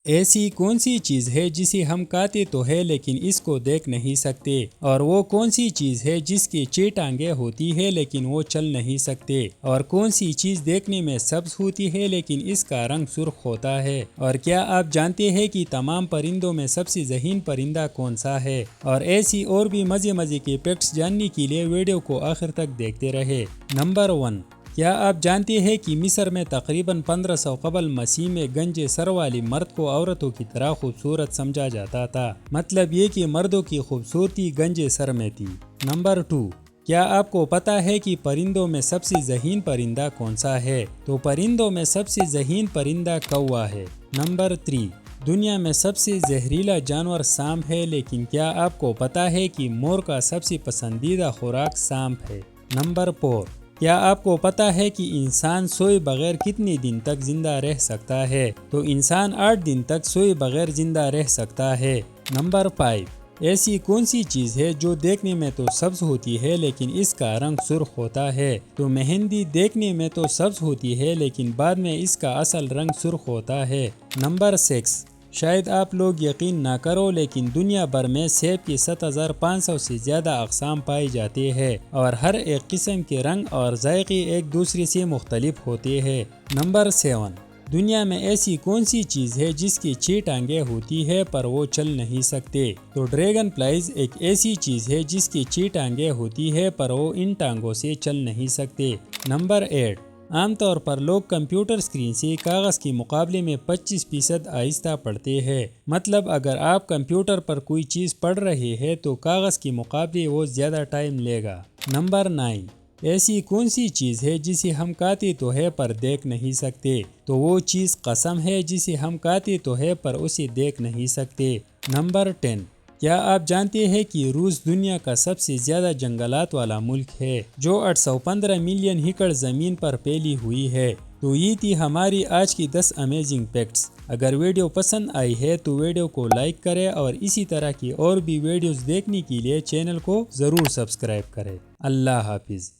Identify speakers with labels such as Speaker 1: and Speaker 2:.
Speaker 1: ایسی کون سی چیز ہے جسے ہم کھاتے تو ہے لیکن اس کو دیکھ نہیں سکتے؟ اور وہ کون سی چیز ہے جس کی 6 ٹانگیں ہوتی ہے لیکن وہ چل نہیں سکتے؟ اور کون سی چیز دیکھنے میں سبز ہوتی ہے لیکن اس کا رنگ سرخ ہوتا ہے؟ اور کیا آپ جانتے ہیں کہ تمام پرندوں میں سب سے ذہین پرندہ کون سا ہے؟ اور ایسی اور بھی مزے کے فیکٹس جاننے کے لیے ویڈیو کو آخر تک دیکھتے رہے۔ نمبر 1، کیا آپ جانتے ہیں کہ مصر میں تقریباً 1500 قبل مسیح میں گنجے سر والی مرد کو عورتوں کی طرح خوبصورت سمجھا جاتا تھا، مطلب یہ کہ مردوں کی خوبصورتی گنجے سر میں تھی۔ نمبر 2، کیا آپ کو پتا ہے کہ پرندوں میں سب سے ذہین پرندہ کون سا ہے؟ تو پرندوں میں سب سے ذہین پرندہ کوا ہے۔ نمبر 3، دنیا میں سب سے زہریلا جانور سانپ ہے، لیکن کیا آپ کو پتا ہے کہ مور کا سب سے پسندیدہ خوراک سانپ ہے؟ نمبر 4، کیا آپ کو پتا ہے کہ انسان سوئے بغیر کتنے دن تک زندہ رہ سکتا ہے؟ تو انسان 8 دن تک سوئے بغیر زندہ رہ سکتا ہے۔ نمبر 5، ایسی کون سی چیز ہے جو دیکھنے میں تو سبز ہوتی ہے لیکن اس کا رنگ سرخ ہوتا ہے؟ تو مہندی دیکھنے میں تو سبز ہوتی ہے لیکن بعد میں اس کا اصل رنگ سرخ ہوتا ہے۔ نمبر 6، شاید آپ لوگ یقین نہ کرو لیکن دنیا بھر میں سیب کی 7500 سے زیادہ اقسام پائی جاتی ہے، اور ہر ایک قسم کے رنگ اور ذائقے ایک دوسرے سے مختلف ہوتے ہیں۔ نمبر 7، دنیا میں ایسی کون سی چیز ہے جس کی 6 ٹانگیں ہوتی ہے پر وہ چل نہیں سکتے؟ تو ڈریگن فلائز ایک ایسی چیز ہے جس کی 6 ٹانگیں ہوتی ہے پر وہ ان ٹانگوں سے چل نہیں سکتے۔ نمبر 8، عام طور پر لوگ کمپیوٹر اسکرین سے کاغذ کے مقابلے میں 25% آہستہ پڑھتے ہیں، مطلب اگر آپ کمپیوٹر پر کوئی چیز پڑھ رہے ہیں تو کاغذ کے مقابلے وہ زیادہ ٹائم لے گا۔ نمبر 9، ایسی کون سی چیز ہے جسے ہم کھاتے تو ہے پر دیکھ نہیں سکتے؟ تو وہ چیز قسم ہے جسے ہم کھاتے تو ہے پر اسے دیکھ نہیں سکتے۔ نمبر 10، کیا آپ جانتے ہیں کہ روس دنیا کا سب سے زیادہ جنگلات والا ملک ہے، جو 815 ملین ایکڑ زمین پر پھیلی ہوئی ہے؟ تو یہ تھی ہماری آج کی 10 امیزنگ فیکٹس۔ اگر ویڈیو پسند آئی ہے تو ویڈیو کو لائک کریں اور اسی طرح کی اور بھی ویڈیوز دیکھنے کے لیے چینل کو ضرور سبسکرائب کریں۔ اللہ حافظ۔